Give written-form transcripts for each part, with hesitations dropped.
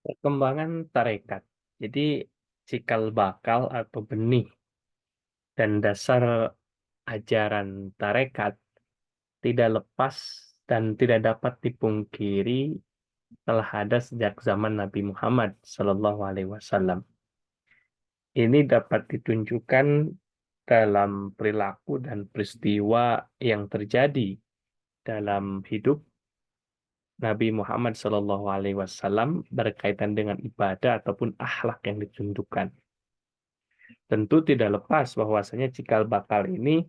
Perkembangan tarekat. Jadi cikal bakal atau benih dan dasar ajaran tarekat tidak lepas dan tidak dapat dipungkiri telah ada sejak zaman Nabi Muhammad SAW. Ini dapat ditunjukkan dalam perilaku dan peristiwa yang terjadi dalam hidup Nabi Muhammad SAW berkaitan dengan ibadah ataupun akhlak yang ditunjukkan. Tentu tidak lepas bahwasanya cikal bakal ini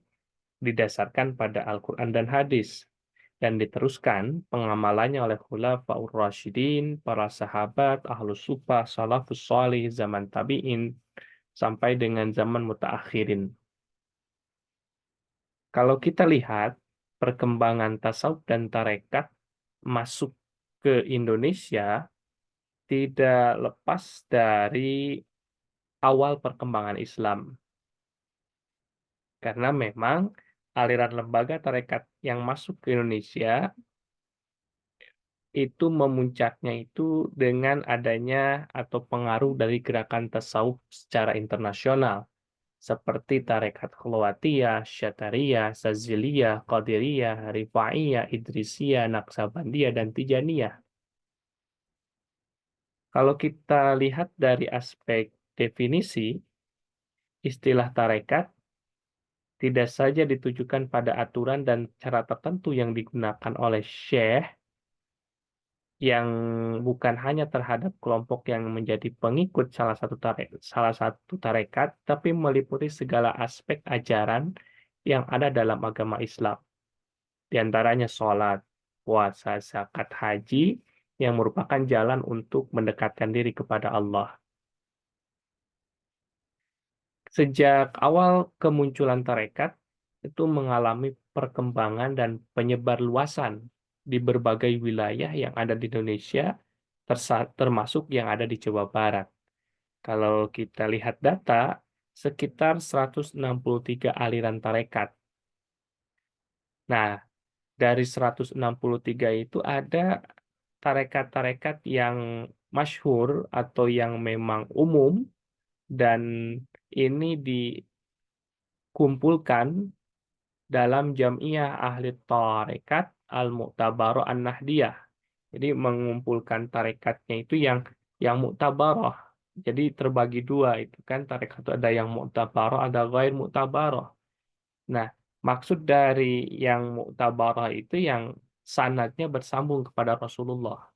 didasarkan pada Al-Quran dan hadis dan diteruskan pengamalannya oleh Khulafaur Rasyidin, para sahabat, ahlus sufah, salafus salih, zaman tabi'in, sampai dengan zaman mutaakhirin. Kalau kita lihat perkembangan tasawuf dan tarekat masuk ke Indonesia tidak lepas dari awal perkembangan Islam. Karena memang aliran lembaga tarekat yang masuk ke Indonesia itu memuncaknya itu dengan adanya atau pengaruh dari gerakan tasawuf secara internasional seperti tarekat Khalwatiyah, Syatariyah, Saziliyah, Qadiriyah, Rifaiyah, Idrisiyah, Naqsabandiyah, dan Tijaniyah. Kalau kita lihat dari aspek definisi, istilah tarekat tidak saja ditujukan pada aturan dan cara tertentu yang digunakan oleh syekh yang bukan hanya terhadap kelompok yang menjadi pengikut salah satu tarekat, tapi meliputi segala aspek ajaran yang ada dalam agama Islam. Di antaranya sholat, puasa, zakat, haji, yang merupakan jalan untuk mendekatkan diri kepada Allah. Sejak awal kemunculan tarekat, itu mengalami perkembangan dan penyebarluasan di berbagai wilayah yang ada di Indonesia, termasuk yang ada di Jawa Barat. Kalau kita lihat data, sekitar 163 aliran tarekat. Nah, dari 163 itu ada tarekat-tarekat yang masyhur atau yang memang umum dan ini dikumpulkan dalam Jam'iyah Ahli Tarekat Al-Mu'tabarah An-Nahdiyah. Jadi mengumpulkan tarekatnya itu yang muktabarah. Jadi terbagi dua itu kan tarekat itu ada yang muktabarah, ada ghair muktabarah. Nah, maksud dari yang muktabarah itu yang sanadnya bersambung kepada Rasulullah.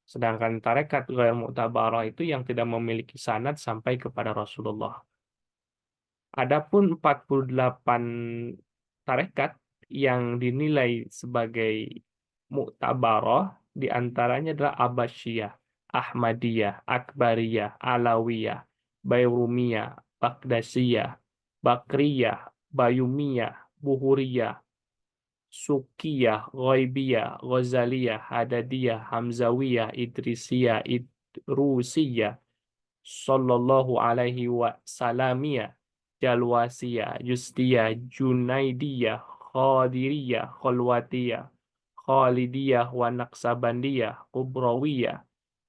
Sedangkan tarekat ghair muktabarah itu yang tidak memiliki sanad sampai kepada Rasulullah. Adapun 48 tarekat yang dinilai sebagai muktabarah di antaranya adalah Abbasiyah, Ahmadiyah, Akbariyah, Alawiyah, Bayrumiyah, Baghdasiyah, Bakriyah, Bayumiyah, Buhuriyah, Sukiyah, Ghaibiyah, Ghazaliyah, Hadadiyah, Hamzawiyah, Idrisiyah, Idrusiyah, Sallallahu alaihi wasallamiyah, Jalwasiyah, Justiyah, Junaidiyah, Qadiriyah, Khalwatiyah, Khalidiyah, wa Naqsabandiyah, Kubrawiyah,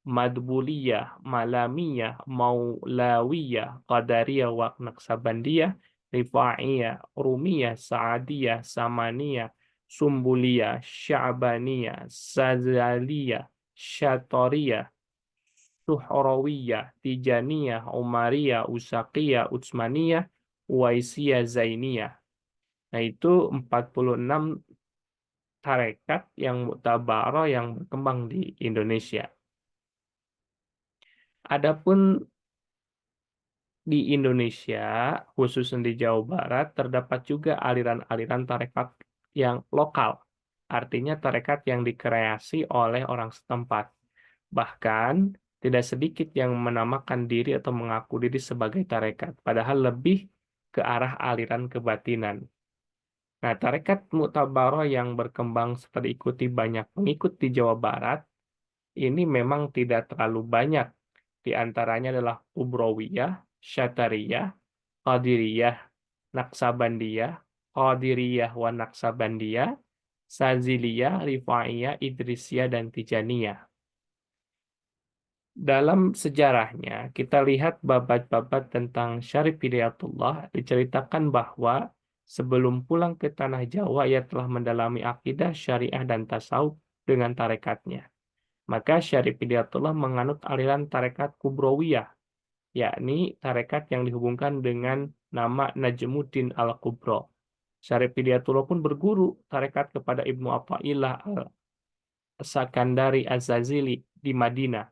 Madbuliyah, Malamiyah, Maulawiyah, Qadariyah, wa Naqsabandiyah, Rifa'iyah, Rumiyah, Sa'adiyah, Samaniyah, Sumbuliyah, Sya'baniyah, Sazaliyah, Syatoriyah, Suhrawiyah, Tijaniyah, Umariyah, Usaqiyah, Utsmaniyah, Uwaisiyah, Zainiyah. Nah, itu 46 tarekat yang muktabarah yang berkembang di Indonesia. Adapun di Indonesia, khususnya di Jawa Barat, terdapat juga aliran-aliran tarekat yang lokal. Artinya tarekat yang dikreasi oleh orang setempat. Bahkan tidak sedikit yang menamakan diri atau mengaku diri sebagai tarekat, padahal lebih ke arah aliran kebatinan. Nah, tarekat Mu'tabaroh yang berkembang serta diikuti banyak pengikut di Jawa Barat, ini memang tidak terlalu banyak. Di antaranya adalah Ubrowiyah, Syatariyah, Qadiriyah, Naksabandiyah, Qadiriyah wa Naksabandiyah, Saziliyah, Rifaiyah, Idrisiyah, dan Tijaniyah. Dalam sejarahnya, kita lihat babat-babat tentang Syarif Hidayatullah diceritakan bahwa sebelum pulang ke tanah Jawa, ia telah mendalami akidah, syariah, dan tasawuf dengan tarekatnya. Maka Syarif Hidayatullah menganut aliran tarekat Kubrowiyah, yakni tarekat yang dihubungkan dengan nama Najmuddin Al-Kubro. Syarif Hidayatullah pun berguru tarekat kepada Ibnu Athaillah Al-Sakandari Az-Zazili di Madinah.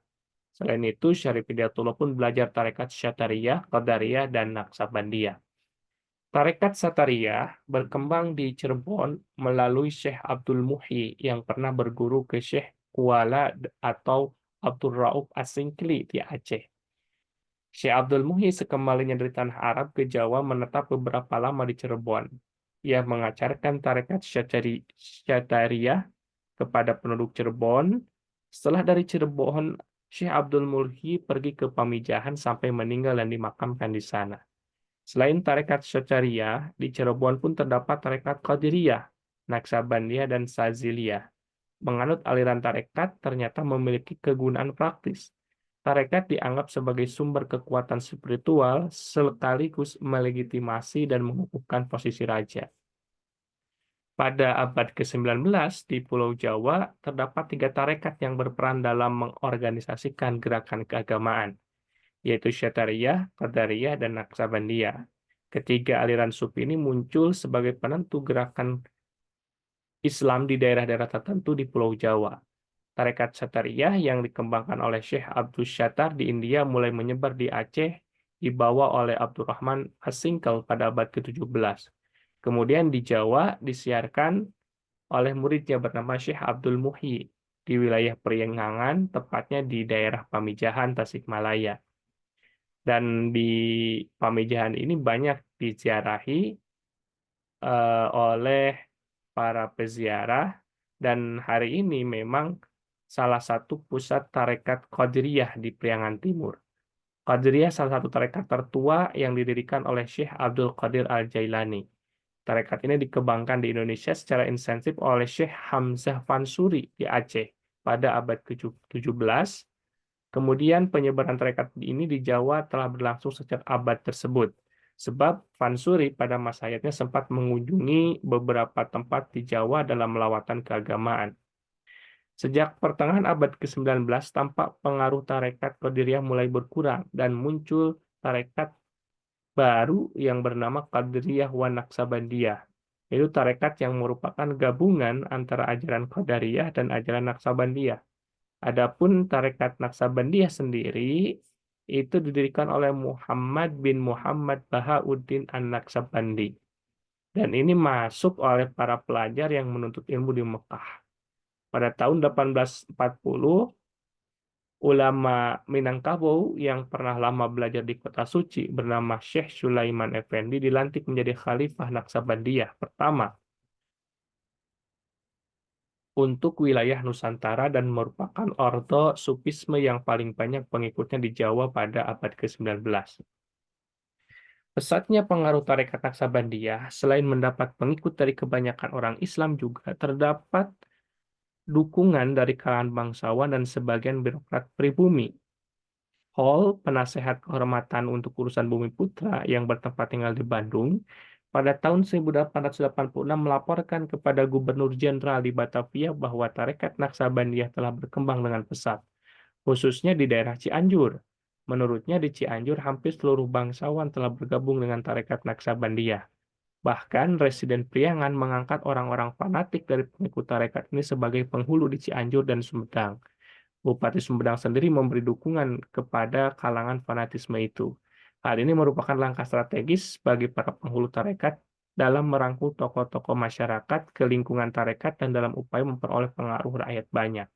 Selain itu, Syarif Hidayatullah pun belajar tarekat Syatariyah, Qadariyah, dan Naksabandiyah. Tarekat Satariyah berkembang di Cirebon melalui Syekh Abdul Muhyi yang pernah berguru ke Syekh Kuala atau Abdul Rauf Asingkli di Aceh. Syekh Abdul Muhyi sekembalinya dari tanah Arab ke Jawa menetap beberapa lama di Cirebon. Ia mengajarkan tarekat Syatariyah kepada penduduk Cirebon. Setelah dari Cirebon, Syekh Abdul Mulki pergi ke Pamijahan sampai meninggal dan dimakamkan di sana. Selain tarekat Syacariyah, di Cirebon pun terdapat tarekat Qadiriyah, Naksabandiyah, dan Saziliyah. Menganut aliran tarekat ternyata memiliki kegunaan praktis. Tarekat dianggap sebagai sumber kekuatan spiritual sekaligus melegitimasi dan mengukuhkan posisi raja. Pada abad ke-19 di Pulau Jawa terdapat 3 tarekat yang berperan dalam mengorganisasikan gerakan keagamaan, yaitu Syatariyah, Qadariyah, dan Naksabandiyah. Ketiga aliran sufi ini muncul sebagai penentu gerakan Islam di daerah-daerah tertentu di Pulau Jawa. Tarekat Syatariyah yang dikembangkan oleh Syekh Abdul Syattar di India mulai menyebar di Aceh, dibawa oleh Abdurrahman As-Singkal pada abad ke-17. Kemudian di Jawa disiarkan oleh muridnya bernama Syekh Abdul Muhyi di wilayah Priengangan, tepatnya di daerah Pamijahan, Tasikmalaya. Dan di Pamijahan ini banyak diziarahi oleh para peziarah, dan hari ini memang salah satu pusat tarekat Qadiriyah di Priangan Timur. Qadiriyah salah satu tarekat tertua yang didirikan oleh Syekh Abdul Qadir Al-Jailani. Tarekat ini dikembangkan di Indonesia secara intensif oleh Syekh Hamzah Fansuri di Aceh pada abad ke-17. Kemudian penyebaran tarekat ini di Jawa telah berlangsung sejak abad tersebut. Sebab Fansuri pada masa hayatnya sempat mengunjungi beberapa tempat di Jawa dalam lawatan keagamaan. Sejak pertengahan abad ke-19, tampak pengaruh tarekat Qadiriyah mulai berkurang dan muncul tarekat baru yang bernama Qadiriyah wa Naksabandiyah. Itu tarekat yang merupakan gabungan antara ajaran Qadariyah dan ajaran Naksabandiyah. Adapun tarekat Naksabandiyah sendiri itu didirikan oleh Muhammad bin Muhammad Bahauddin An-Naksabandi. Dan ini masuk oleh para pelajar yang menuntut ilmu di Mekah. Pada tahun 1840, ulama Minangkabau yang pernah lama belajar di kota suci bernama Syekh Sulaiman Effendi dilantik menjadi Khalifah Naksabandiyah pertama untuk wilayah Nusantara dan merupakan ordo Sufisme yang paling banyak pengikutnya di Jawa pada abad ke-19. Pesatnya pengaruh tarekat Naksabandiyah, selain mendapat pengikut dari kebanyakan orang Islam juga terdapat dukungan dari kalangan bangsawan dan sebagian birokrat pribumi. Hall, penasehat kehormatan untuk urusan Bumi Putra yang bertempat tinggal di Bandung, pada tahun 1886 melaporkan kepada Gubernur Jenderal di Batavia bahwa tarekat Naksabandiyah telah berkembang dengan pesat, khususnya di daerah Cianjur. Menurutnya di Cianjur hampir seluruh bangsawan telah bergabung dengan tarekat Naksabandiyah. Bahkan Residen Priangan mengangkat orang-orang fanatik dari pengikut tarekat ini sebagai penghulu di Cianjur dan Sumedang. Bupati Sumedang sendiri memberi dukungan kepada kalangan fanatisme itu. Hal ini merupakan langkah strategis bagi para penghulu tarekat dalam merangkul tokoh-tokoh masyarakat ke lingkungan tarekat dan dalam upaya memperoleh pengaruh rakyat banyak.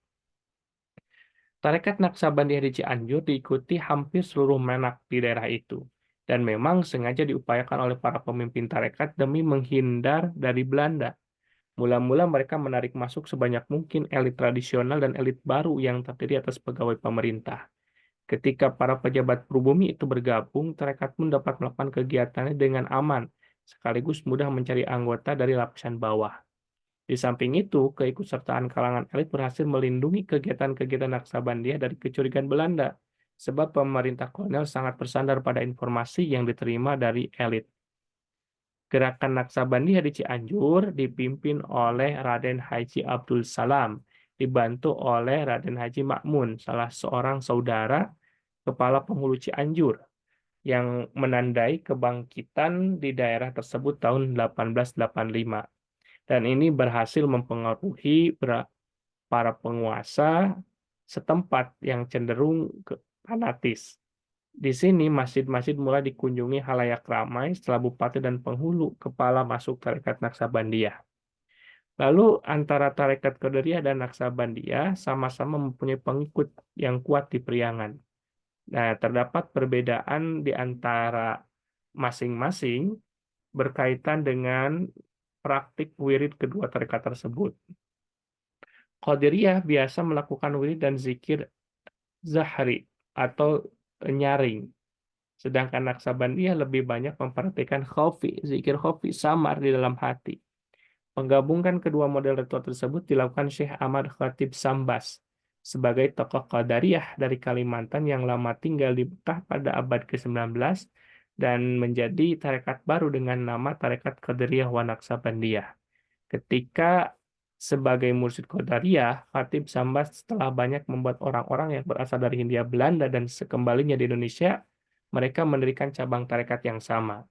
Tarekat Naksabandiyah di Cianjur diikuti hampir seluruh menak di daerah itu, dan memang sengaja diupayakan oleh para pemimpin tarekat demi menghindar dari Belanda. Mula-mula mereka menarik masuk sebanyak mungkin elit tradisional dan elit baru yang terdiri atas pegawai pemerintah. Ketika para pejabat pribumi itu bergabung, tarekat pun dapat melakukan kegiatannya dengan aman, sekaligus mudah mencari anggota dari lapisan bawah. Di samping itu, keikutsertaan kalangan elit berhasil melindungi kegiatan-kegiatan Naksabandia dari kecurigaan Belanda, sebab pemerintah kolonial sangat bersandar pada informasi yang diterima dari elit. Gerakan Naksabandia di Cianjur dipimpin oleh Raden Haji Abdul Salam, dibantu oleh Raden Haji Makmun, salah seorang saudara kepala penghulu Cianjur, yang menandai kebangkitan di daerah tersebut tahun 1885. Dan ini berhasil mempengaruhi para penguasa setempat yang cenderung fanatis. Di sini masjid-masjid mulai dikunjungi halayak ramai setelah bupati dan penghulu kepala masuk tarekat Naksabandia. Lalu antara tarekat Qadariyah dan Naksabandia sama-sama mempunyai pengikut yang kuat di Priangan. Nah, terdapat perbedaan di antara masing-masing berkaitan dengan praktik wirid kedua tarekat tersebut. Qadariyah biasa melakukan wirid dan zikir zahri atau nyaring. Sedangkan Naksabandia lebih banyak memperhatikan khafi, zikir khafi, samar di dalam hati. Menggabungkan kedua model ritual tersebut dilakukan Syekh Ahmad Khatib Sambas sebagai tokoh Qadariyah dari Kalimantan yang lama tinggal di Mekah pada abad ke-19 dan menjadi tarekat baru dengan nama Tarekat Qadariyah wa Naksabandia. Ketika sebagai mursyid Qadariyah, Khatib Sambas setelah banyak membuat orang-orang yang berasal dari Hindia Belanda dan sekembalinya di Indonesia, mereka mendirikan cabang tarekat yang sama.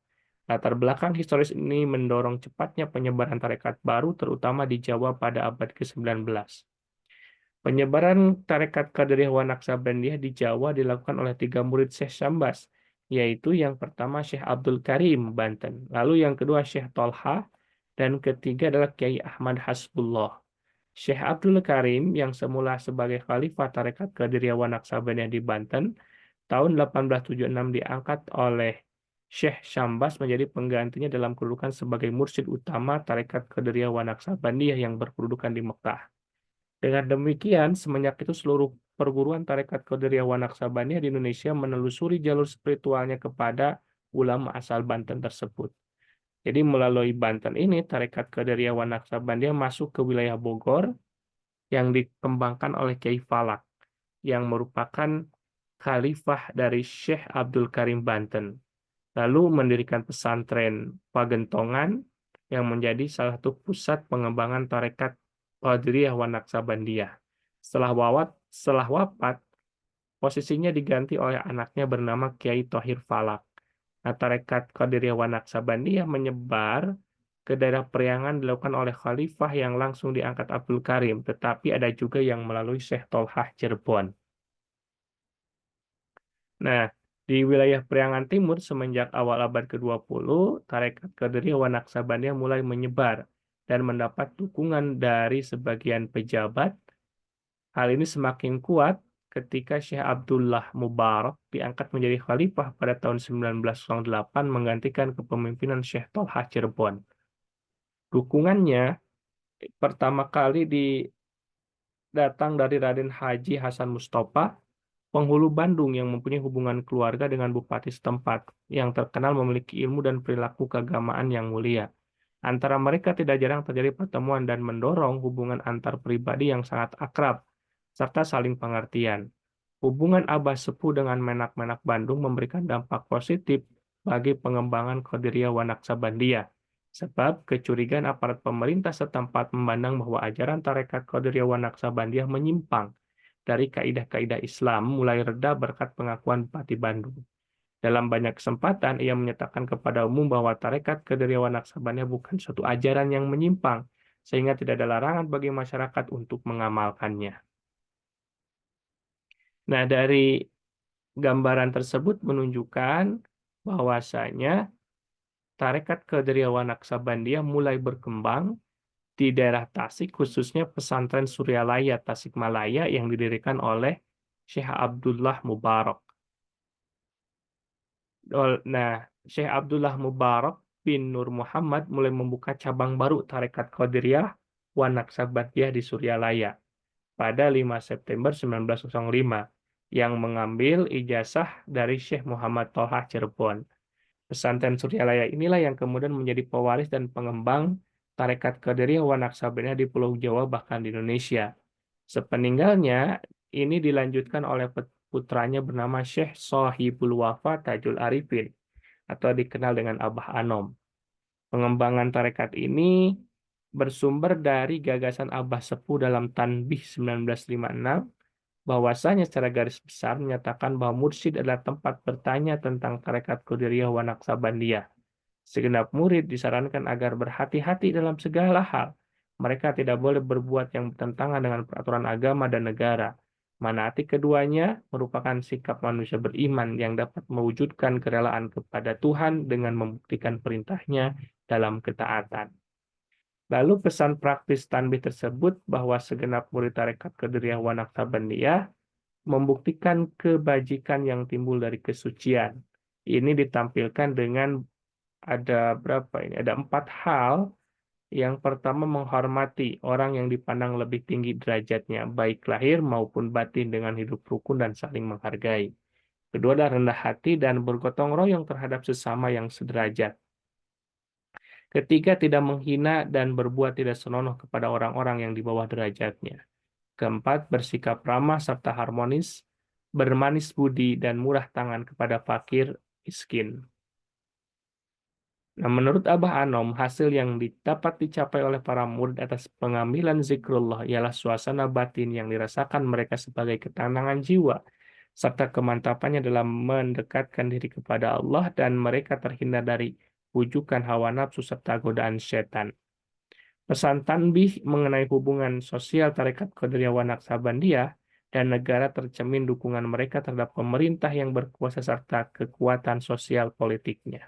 Latar belakang historis ini mendorong cepatnya penyebaran tarekat baru, terutama di Jawa pada abad ke-19. Penyebaran tarekat Qadariyah wa Naksabandia di Jawa dilakukan oleh 3 murid Syekh Sambas, yaitu yang pertama Syekh Abdul Karim, Banten, lalu yang kedua Syekh Tolha, dan ketiga adalah Kiai Ahmad Hasbullah. Syekh Abdul Karim yang semula sebagai khalifah tarekat Qadariyah wa Naksabandia di Banten, tahun 1876 diangkat oleh Syekh Syambas menjadi penggantinya dalam kedudukan sebagai mursyid utama tarekat Qadariyah wa Naksabandia yang berkedudukan di Mekah. Dengan demikian, semenjak itu seluruh perguruan tarekat Qadariyah wa Naksabandia di Indonesia menelusuri jalur spiritualnya kepada ulama asal Banten tersebut. Jadi melalui Banten ini, tarekat Qadariyah wa Naksabandia masuk ke wilayah Bogor yang dikembangkan oleh Kiai Falak, yang merupakan khalifah dari Syekh Abdul Karim Banten. Lalu mendirikan pesantren Pagentongan yang menjadi salah satu pusat pengembangan tarekat Qadariyah wa Naksabandia. Setelah wafat, posisinya diganti oleh anaknya bernama Kiai Thohir Falak. Nah, tarekat Qadariyah wa Naksabandia menyebar ke daerah Priangan dilakukan oleh khalifah yang langsung diangkat Abdul Karim, tetapi ada juga yang melalui Syekh Tolhah Cirebon. Nah, di wilayah Priangan Timur semenjak awal abad ke-20, tarekat Qadariyah wa Naksabandia mulai menyebar dan mendapat dukungan dari sebagian pejabat. Hal ini semakin kuat ketika Syekh Abdullah Mubarak diangkat menjadi khalifah pada tahun 1908 menggantikan kepemimpinan Syekh Tolhah Cirebon. Dukungannya pertama kali datang dari Raden Haji Hasan Mustafa, penghulu Bandung yang mempunyai hubungan keluarga dengan bupati setempat, yang terkenal memiliki ilmu dan perilaku keagamaan yang mulia. Antara mereka tidak jarang terjadi pertemuan dan mendorong hubungan antar pribadi yang sangat akrab, serta saling pengertian. Hubungan Abah Sepuh dengan Menak-Menak Bandung memberikan dampak positif bagi pengembangan Qadariyah wa Naksabandia, sebab kecurigaan aparat pemerintah setempat memandang bahwa ajaran tarekat Qadariyah wa Naksabandia menyimpang dari kaidah-kaidah Islam mulai reda berkat pengakuan Bupati Bandung. Dalam banyak kesempatan, ia menyatakan kepada umum bahwa tarekat Qadariyah wa Naksabandia bukan suatu ajaran yang menyimpang, sehingga tidak ada larangan bagi masyarakat untuk mengamalkannya. Nah, dari gambaran tersebut menunjukkan bahwasanya tarekat Qadariyah wa Naksabandia mulai berkembang di daerah Tasik, khususnya pesantren Suryalaya Tasikmalaya yang didirikan oleh Syekh Abdullah Mubarak. Nah, Syekh Abdullah Mubarak bin Nur Muhammad mulai membuka cabang baru tarekat Qadariyah wa Naksabandia di Suryalaya pada 5 September 1905 yang mengambil ijazah dari Syekh Muhammad Tolhah Cirebon. Pesantren Suryalaya inilah yang kemudian menjadi pewaris dan pengembang Tarekat Qadiriyah wa Naqsabandiyah di Pulau Jawa bahkan di Indonesia. Sepeninggalnya, ini dilanjutkan oleh putranya bernama Syekh Sohibul Wafa Tajul Arifin atau dikenal dengan Abah Anom. Pengembangan tarekat ini bersumber dari gagasan Abah Sepuh dalam Tanbih 1956, bahwasanya secara garis besar menyatakan bahwa mursyid adalah tempat bertanya tentang tarekat Qadiriyah wa Naqsabandiyah. Segenap murid disarankan agar berhati-hati dalam segala hal. Mereka tidak boleh berbuat yang bertentangan dengan peraturan agama dan negara. Manati keduanya merupakan sikap manusia beriman yang dapat mewujudkan kerelaan kepada Tuhan dengan membuktikan perintahnya dalam ketaatan. Lalu pesan praktis tanbih tersebut bahwa segenap murid tarekat Qadiriyah wa Naqsabandiyah membuktikan kebajikan yang timbul dari kesucian. Ini ditampilkan dengan ada berapa ini? Ada 4 hal. Yang pertama, menghormati orang yang dipandang lebih tinggi derajatnya, baik lahir maupun batin, dengan hidup rukun dan saling menghargai. Kedua adalah rendah hati dan bergotong royong terhadap sesama yang sederajat. Ketiga, tidak menghina dan berbuat tidak senonoh kepada orang-orang yang di bawah derajatnya. Keempat, bersikap ramah serta harmonis, bermanis budi dan murah tangan kepada fakir, miskin. Nah, menurut Abah Anom, hasil yang dapat dicapai oleh para murid atas pengambilan zikrullah ialah suasana batin yang dirasakan mereka sebagai ketenangan jiwa, serta kemantapannya dalam mendekatkan diri kepada Allah, dan mereka terhindar dari wujukan hawa nafsu serta godaan setan. Pesan tanbih mengenai hubungan sosial tarekat Qadiriyah wa Naqsabandiyah dan negara tercermin dukungan mereka terhadap pemerintah yang berkuasa serta kekuatan sosial politiknya.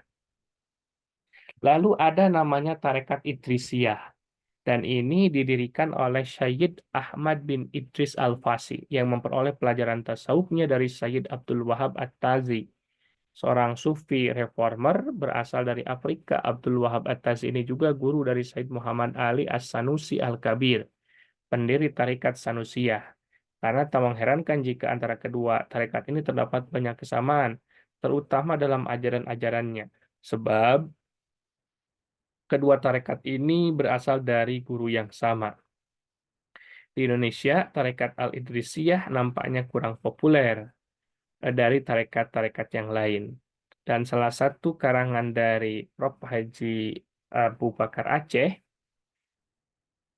Lalu ada namanya Tarekat Idrisiyah, dan ini didirikan oleh Syed Ahmad bin Idris Al-Fasi yang memperoleh pelajaran tasawufnya dari Syed Abdul Wahab At-Tazi, seorang sufi reformer berasal dari Afrika. Abdul Wahab At-Tazi ini juga guru dari Syed Muhammad Ali As-Sanusi Al-Kabir, pendiri Tarekat Sanusiyah. Karena tak mengherankan jika antara kedua tarekat ini terdapat banyak kesamaan, terutama dalam ajaran-ajarannya. Sebab kedua tarekat ini berasal dari guru yang sama. Di Indonesia, tarekat Al-Idrisiyah nampaknya kurang populer dari tarekat-tarekat yang lain. Dan salah satu karangan dari Prof. Haji Abu Bakar Aceh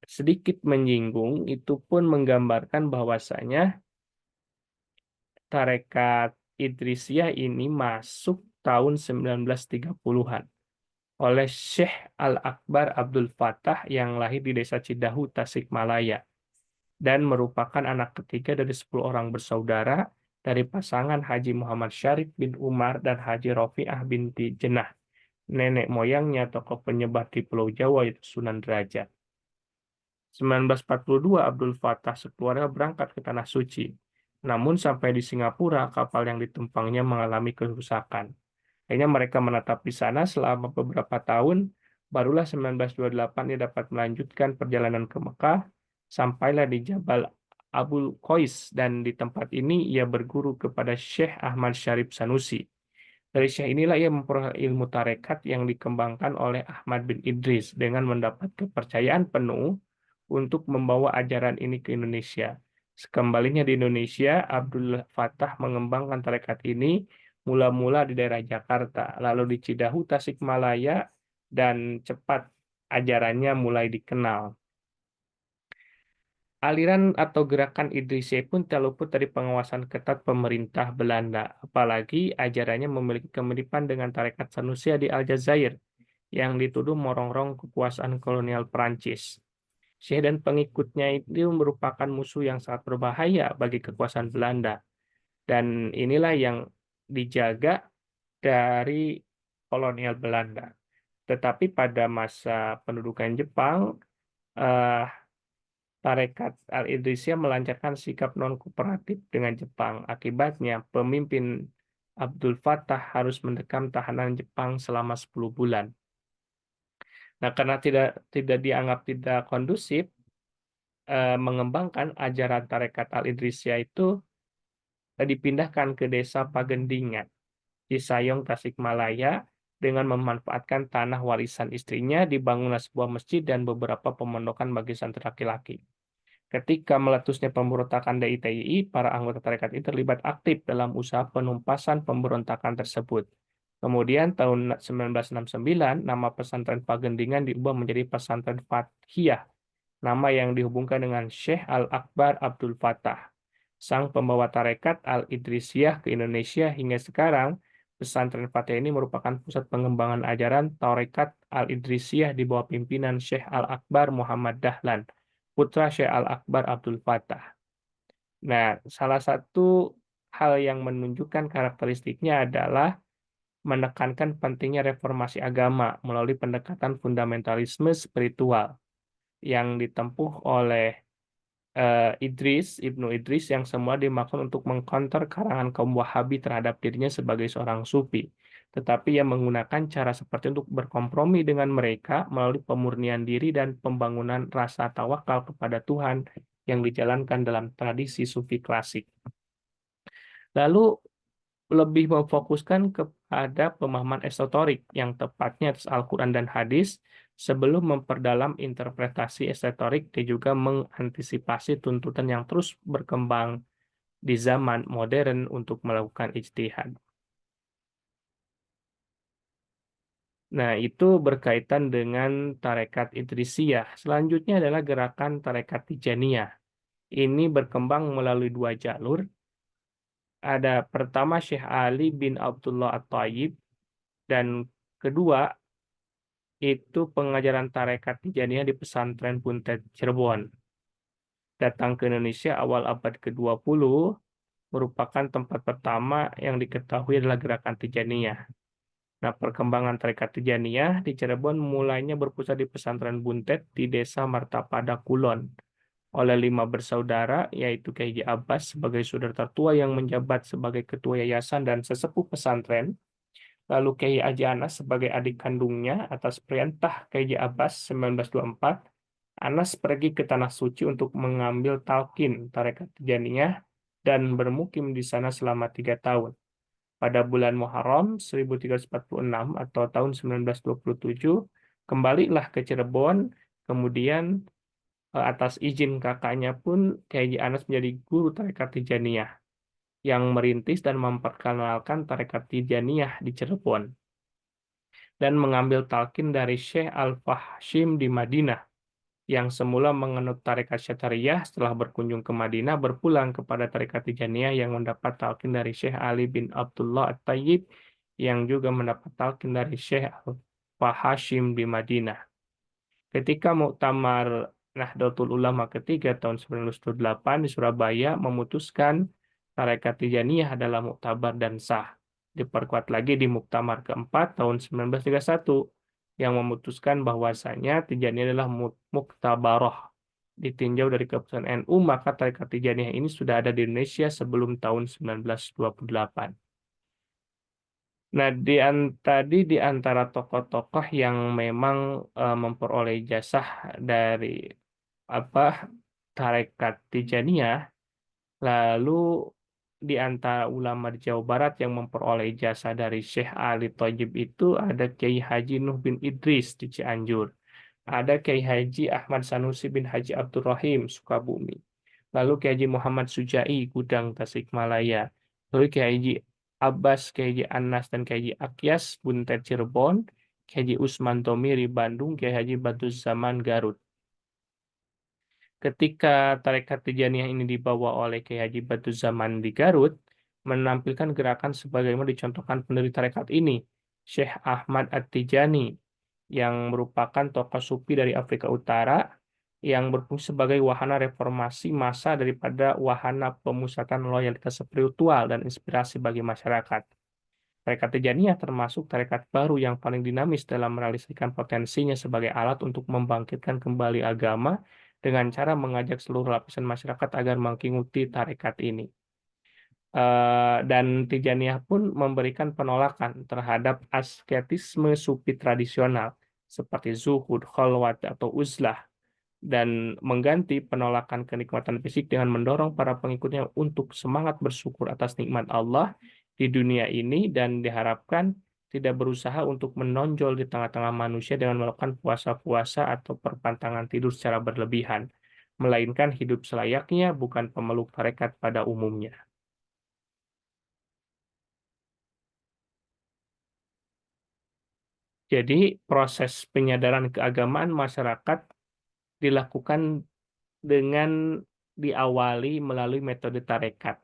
sedikit menyinggung, itu pun menggambarkan bahwasanya tarekat Idrisiyah ini masuk tahun 1930-an oleh Syekh Al-Akbar Abdul Fattah yang lahir di desa Cidahu, Tasikmalaya, dan merupakan anak ketiga dari 10 orang bersaudara dari pasangan Haji Muhammad Syarif bin Umar dan Haji Rofiah binti Jenah. Nenek moyangnya tokoh penyebar di Pulau Jawa yaitu Sunan Derajat. 1942 Abdul Fattah sekeluarga berangkat ke Tanah Suci. Namun sampai di Singapura, kapal yang ditumpangnya mengalami kerusakan. Akhirnya mereka menetap di sana selama beberapa tahun, barulah 1928 ia dapat melanjutkan perjalanan ke Mekah, sampailah di Jabal Abul Qais, dan di tempat ini ia berguru kepada Syekh Ahmad Syarif Sanusi. Dari Syekh inilah ia memperoleh ilmu tarekat yang dikembangkan oleh Ahmad bin Idris dengan mendapat kepercayaan penuh untuk membawa ajaran ini ke Indonesia. Sekembalinya di Indonesia, Abdul Fattah mengembangkan tarekat ini mula-mula di daerah Jakarta, lalu di Cidahu, Tasikmalaya, dan cepat ajarannya mulai dikenal. Aliran atau gerakan Idrisiyah pun tak luput dari pengawasan ketat pemerintah Belanda, apalagi ajarannya memiliki kemiripan dengan tarekat Sanusia di Aljazair yang dituduh merongrong kekuasaan kolonial Perancis. Syekh dan pengikutnya itu merupakan musuh yang sangat berbahaya bagi kekuasaan Belanda. Dan inilah yang dijaga dari kolonial Belanda. Tetapi pada masa pendudukan Jepang, eh, Tarekat Al-Idrisiyah melancarkan sikap non-kooperatif dengan Jepang. Akibatnya, pemimpin Abdul Fattah harus mendekam tahanan Jepang selama 10 bulan. Nah, karena tidak dianggap tidak kondusif, mengembangkan ajaran Tarekat Al-Idrisiyah itu dipindahkan ke desa Pagendingan di Sayong, Tasikmalaya, Dengan memanfaatkan tanah warisan istrinya, dibangunlah sebuah masjid dan beberapa pemondokan bagi santri laki-laki. Ketika meletusnya pemberontakan DITII, para anggota tarekat ini terlibat aktif dalam usaha penumpasan pemberontakan tersebut. Kemudian tahun 1969, nama pesantren Pagendingan diubah menjadi Pesantren Fathiyah, nama yang dihubungkan dengan Syekh Al-Akbar Abdul Fattah, sang pembawa tarekat Al-Idrisiyah ke Indonesia. Hingga sekarang, pesantren Fathiyah ini merupakan pusat pengembangan ajaran tarekat Al-Idrisiyah di bawah pimpinan Syekh Al-Akbar Muhammad Dahlan, putra Syekh Al-Akbar Abdul Fattah. Nah, salah satu hal yang menunjukkan karakteristiknya adalah menekankan pentingnya reformasi agama melalui pendekatan fundamentalisme spiritual yang ditempuh oleh Ibnu Idris yang semua dimaksud untuk mengcounter karangan kaum Wahabi terhadap dirinya sebagai seorang sufi. Tetapi ia menggunakan cara seperti untuk berkompromi dengan mereka melalui pemurnian diri dan pembangunan rasa tawakal kepada Tuhan yang dijalankan dalam tradisi sufi klasik. Lalu lebih memfokuskan kepada pemahaman esoterik yang tepatnya atas Al-Quran dan hadis sebelum memperdalam interpretasi esoterik dan juga mengantisipasi tuntutan yang terus berkembang di zaman modern untuk melakukan ijtihad. Nah, itu berkaitan dengan tarekat Idrisiyah. Selanjutnya adalah gerakan tarekat Tijaniyah. Ini berkembang melalui dua jalur. Ada pertama Syekh Ali bin Abdullah At-Thayyib, dan kedua itu pengajaran tarekat Tijaniyah di pesantren Buntet Cirebon. Datang ke Indonesia awal abad ke-20, merupakan tempat pertama yang diketahui adalah gerakan Tijaniyah. Nah, perkembangan tarekat Tijaniyah di Cirebon mulainya berpusat di pesantren Buntet di Desa Martapada Kulon oleh 5 bersaudara, yaitu Kiai Haji Abbas sebagai saudara tertua yang menjabat sebagai ketua yayasan dan sesepuh pesantren. Lalu Kiai Haji Anas sebagai adik kandungnya. Atas perintah Kiai Haji Abbas 1924, Anas pergi ke Tanah Suci untuk mengambil talqin tarekat Tijaniyah dan bermukim di sana selama 3 tahun. Pada bulan Muharram 1346 atau tahun 1927, kembalilah ke Cirebon. Kemudian atas izin kakaknya pun Kiai Haji Anas menjadi guru tarekat Tijaniyah yang merintis dan memperkenalkan tarekat Tijaniyah di Cirebon dan mengambil talqin dari Syekh Al-Fahshim di Madinah yang semula menganut tarekat Syatariyah. Setelah berkunjung ke Madinah, berpulang kepada tarekat Tijaniyah yang mendapat talqin dari Syekh Ali bin Abdullah At-Tayyib yang juga mendapat talqin dari Syekh Al-Fahshim di Madinah. Ketika Muktamar Nahdlatul Ulama ketiga tahun 1908 di Surabaya memutuskan tarekat Tijaniyah adalah muktabar dan sah. Diperkuat lagi di Muktamar keempat tahun 1931 yang memutuskan bahwasanya Tijaniyah adalah muktabaroh. Ditinjau dari keputusan NU, maka tarekat Tijaniyah ini sudah ada di Indonesia sebelum tahun 1928. Nah, tadi di antara tokoh-tokoh yang memang memperoleh ijazah dari apa tarekat Tijaniyah, lalu di antara ulama di Jawa Barat yang memperoleh ijazah dari Syekh Ali Thayyib itu ada Kiai Haji Nuh bin Idris di Cianjur, ada Kiai Haji Ahmad Sanusi bin Haji Abdul Rahim Sukabumi, lalu Kiai Haji Muhammad Sujai Gudang Tasikmalaya, lalu Kiai Haji Abbas, Kiai Haji Anas dan Kiai Haji Akyas Buntet Cirebon, Kiai Haji Usman Tomiri Bandung, Kiai Haji Badiuzzamан Garut. Ketika tarekat Tijaniyah ini dibawa oleh Kiai Haji Badiuzzamán di Garut, menampilkan gerakan sebagaimana dicontohkan pendiri tarekat ini, Syekh Ahmad At-Tijani, yang merupakan tokoh sufi dari Afrika Utara, yang berfungsi sebagai wahana reformasi massa daripada wahana pemusatan loyalitas spiritual dan inspirasi bagi masyarakat. Tarekat Tijaniyah termasuk tarekat baru yang paling dinamis dalam merealisasikan potensinya sebagai alat untuk membangkitkan kembali agama dengan cara mengajak seluruh lapisan masyarakat agar mengikuti tarekat ini. Dan Tijaniyah pun memberikan penolakan terhadap asketisme sufi tradisional seperti zuhud, khalwat, atau uzlah, dan mengganti penolakan kenikmatan fisik dengan mendorong para pengikutnya untuk semangat bersyukur atas nikmat Allah di dunia ini dan diharapkan tidak berusaha untuk menonjol di tengah-tengah manusia dengan melakukan puasa-puasa atau perpantangan tidur secara berlebihan, melainkan hidup selayaknya bukan pemeluk tarekat pada umumnya. Jadi, proses penyadaran keagamaan masyarakat dilakukan dengan diawali melalui metode tarekat.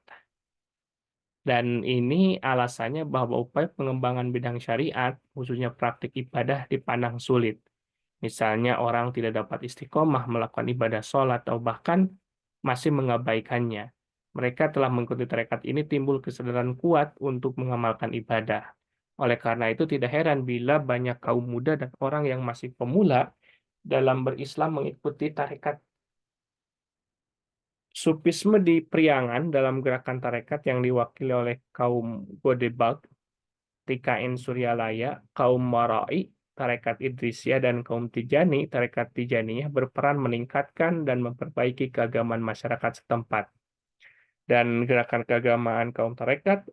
Dan ini alasannya bahwa upaya pengembangan bidang syariat, khususnya praktik ibadah, dipandang sulit. Misalnya orang tidak dapat istiqomah melakukan ibadah sholat atau bahkan masih mengabaikannya. Mereka telah mengikuti tarekat ini timbul kesadaran kuat untuk mengamalkan ibadah. Oleh karena itu tidak heran bila banyak kaum muda dan orang yang masih pemula dalam berislam mengikuti tarekat. Sufisme di Priangan dalam gerakan tarekat yang diwakili oleh kaum Godebag, TKN Suryalaya, kaum Marai, tarekat Idrisiyah, dan kaum Tijani, tarekat Tijaniyah berperan meningkatkan dan memperbaiki keagamaan masyarakat setempat. Dan gerakan keagamaan kaum tarekat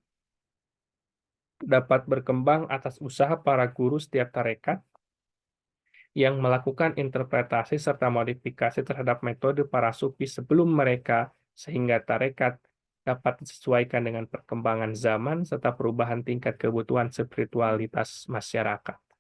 dapat berkembang atas usaha para guru setiap tarekat yang melakukan interpretasi serta modifikasi terhadap metode para sufi sebelum mereka sehingga tarekat dapat disesuaikan dengan perkembangan zaman serta perubahan tingkat kebutuhan spiritualitas masyarakat.